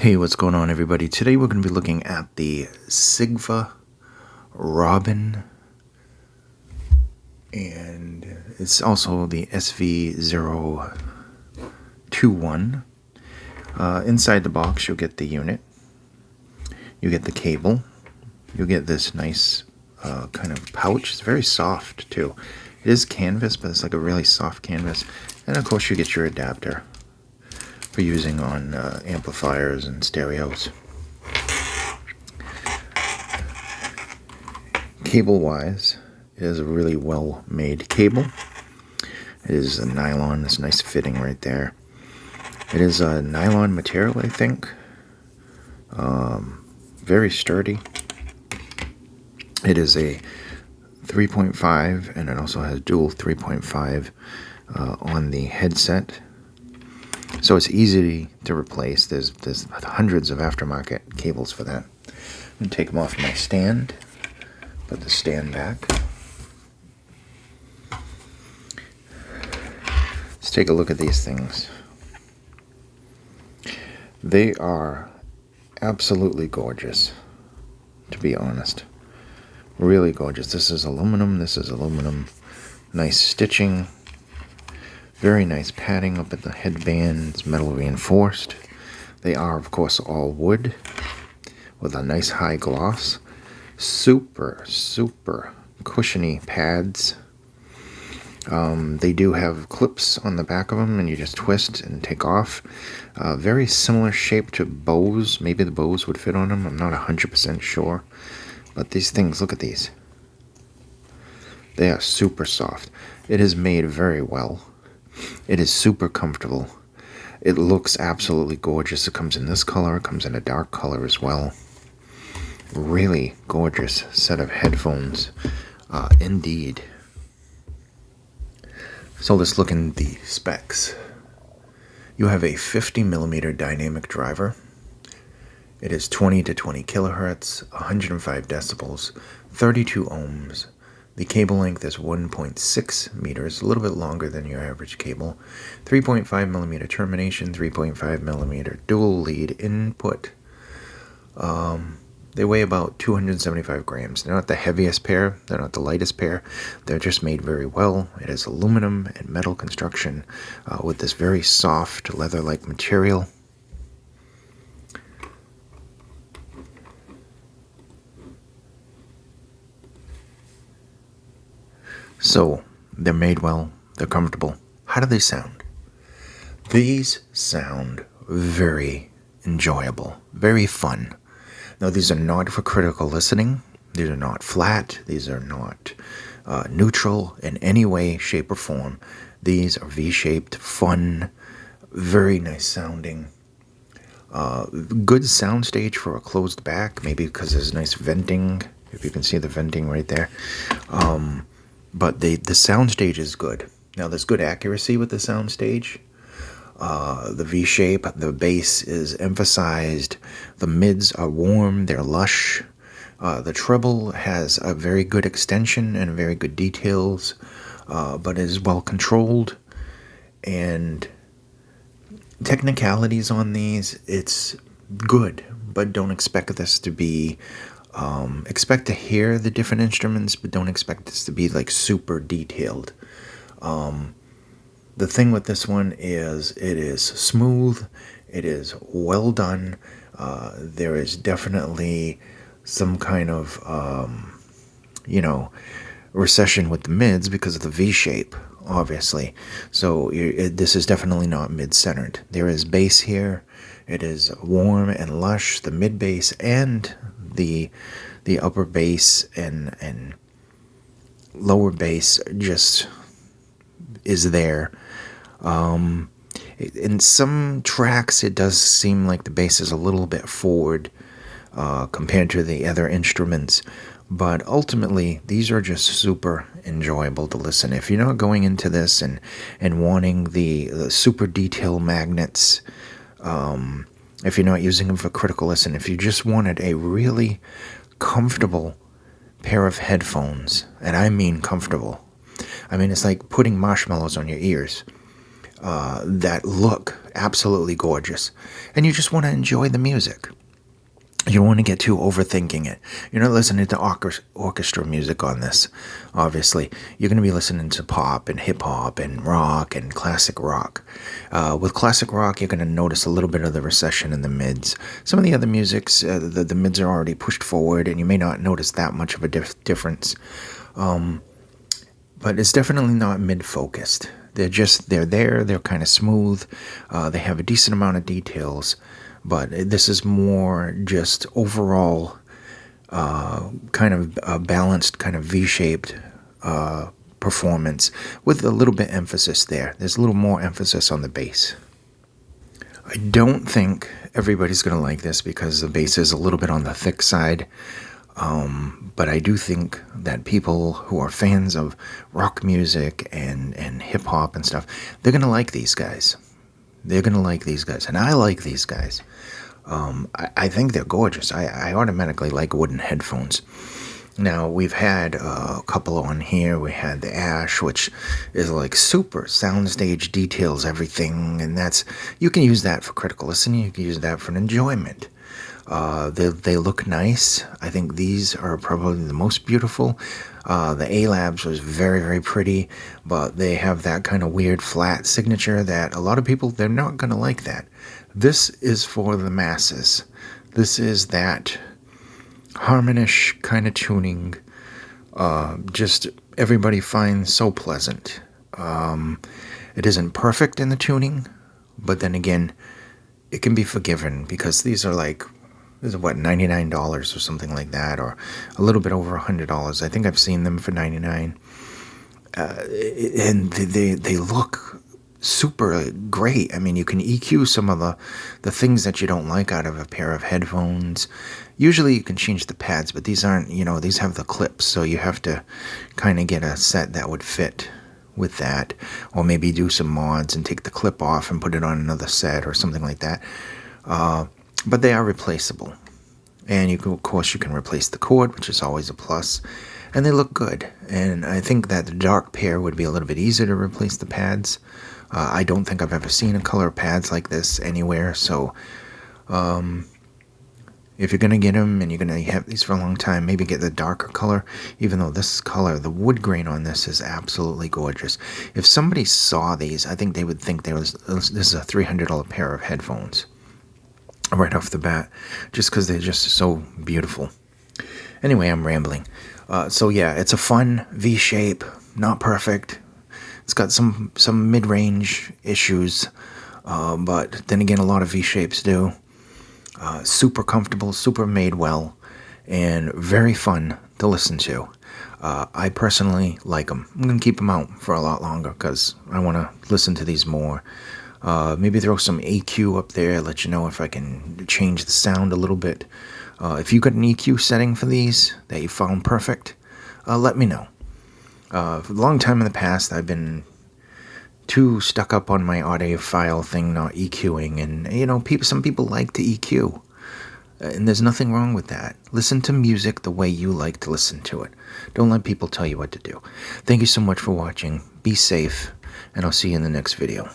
Hey, what's going on, everybody? Today we're going to be looking at the Sivga Robin, and it's also the SV021. Inside the box, you'll get the unit, you get the cable, you'll get this nice kind of pouch. It's very soft, too. It is canvas, but it's like a really soft canvas. And, of course, you get your adapter for using on amplifiers and stereos. Cable-wise, it is a really well-made cable. It is a nylon. It's nice fitting right there. It is a nylon material, I think. Very sturdy. It is a 3.5, and it also has dual 3.5 on the headset. So it's easy to replace. There's hundreds of aftermarket cables for that. I'm going to take them off my stand. Put the stand back. Let's take a look at these things. They are absolutely gorgeous, to be honest. Really gorgeous. This is aluminum. This is aluminum. Nice stitching. Very nice padding up at the headband. It's metal reinforced. They are, of course, all wood with a nice high gloss. Super cushiony pads. They do have clips on the back of them, and you just twist and take off. Very similar shape to bows. Maybe the bows would fit on them. I'm not 100% sure. But these things, look at these. They are super soft. It is made very well. It is super comfortable. It looks absolutely gorgeous. It comes in this color. It comes in a dark color as well. Really gorgeous set of headphones. Indeed. So let's look in the specs. You have a 50mm dynamic driver. It is 20 to 20 kilohertz, 105 decibels, 32 ohms. The cable length is 1.6 meters, a little bit longer than your average cable. 3.5mm termination, 3.5mm dual lead input. They weigh about 275 grams. They're not the heaviest pair. They're not the lightest pair. They're just made very well. It is aluminum and metal construction with this very soft leather-like material. So, they're made well, they're comfortable. How do they sound? These sound very enjoyable, very fun. Now, these are not for critical listening. These are not flat. These are not neutral in any way, shape, or form. These are V-shaped, fun, very nice sounding. Good soundstage for a closed back, maybe because there's nice venting, if you can see the venting right there. But the soundstage is good. Now, there's good accuracy with the soundstage. The V-shape, the bass is emphasized. The mids are warm, they're lush. The treble has a very good extension and very good details, but is well controlled. And technicalities on these, it's good, but don't expect this to be... expect to hear the different instruments, but don't expect this to be like super detailed. The thing with this one is it is smooth, it is well done. There is definitely some kind of, recession with the mids because of the V-shape, obviously. So this is definitely not mid-centered. There is bass here. It is warm and lush. The mid bass and the upper bass and lower bass just is there. In some tracks, it does seem like the bass is a little bit forward compared to the other instruments, but ultimately, these are just super enjoyable to listen. If you're not going into this and wanting the super detail magnets, if you're not using them for critical listen, if you just wanted a really comfortable pair of headphones, and I mean comfortable. I mean, it's like putting marshmallows on your ears. That look absolutely gorgeous. And you just want to enjoy the music. You don't want to get too overthinking it. You're not listening to orchestra music on this, obviously. You're going to be listening to pop and hip-hop and rock and classic rock. With classic rock, you're going to notice a little bit of the recession in the mids. Some of the other musics, the mids are already pushed forward, and you may not notice that much of a difference. But it's definitely not mid-focused. They're there, they're kind of smooth, they have a decent amount of details, but this is more just overall kind of a balanced, kind of V-shaped performance with a little bit emphasis there. There's a little more emphasis on the bass. I don't think everybody's going to like this because the bass is a little bit on the thick side. But I do think that people who are fans of rock music and hip-hop and stuff, they're going to like these guys. They're going to like these guys. And I like these guys. I think they're gorgeous. I automatically like wooden headphones. Now, we've had a couple on here. We had the Ash, which is like super soundstage details, everything. And you can use that for critical listening. You can use that for an enjoyment. They look nice. I think these are probably the most beautiful. The A-Labs was very, very pretty, but they have that kind of weird flat signature that a lot of people, they're not going to like that. This is for the masses. This is that harmonish kind of tuning. Just everybody finds so pleasant. It isn't perfect in the tuning, but then again, it can be forgiven because these are what, $99 or something like that, or a little bit over $100. I think I've seen them for $99. And they look super great. I mean, you can EQ some of the things that you don't like out of a pair of headphones. Usually you can change the pads, but these aren't, these have the clips, so you have to kind of get a set that would fit with that, or maybe do some mods and take the clip off and put it on another set or something like that. But they are replaceable. And of course you can replace the cord, which is always a plus. And they look good. And I think that the dark pair would be a little bit easier to replace the pads. I don't think I've ever seen a color pads like this anywhere. So if you're going to get them and you're going to have these for a long time, maybe get the darker color. Even though this color, the wood grain on this is absolutely gorgeous. If somebody saw these, I think they would think this is a $300 pair of headphones. Right off the bat, just because they're just so beautiful. Anyway, I'm rambling. So yeah, it's a fun V shape, not perfect. It's got some mid-range issues, but then again, a lot of V shapes do. Super comfortable, super made well, and very fun to listen to. I personally like them. I'm gonna keep them out for a lot longer because I want to listen to these more. Maybe throw some EQ up there, let you know if I can change the sound a little bit. If you got an EQ setting for these that you found perfect, let me know. For a long time in the past, I've been too stuck up on my audiophile thing, not EQing, and some people like to EQ, and there's nothing wrong with that. Listen to music the way you like to listen to it. Don't let people tell you what to do. Thank you so much for watching. Be safe, and I'll see you in the next video.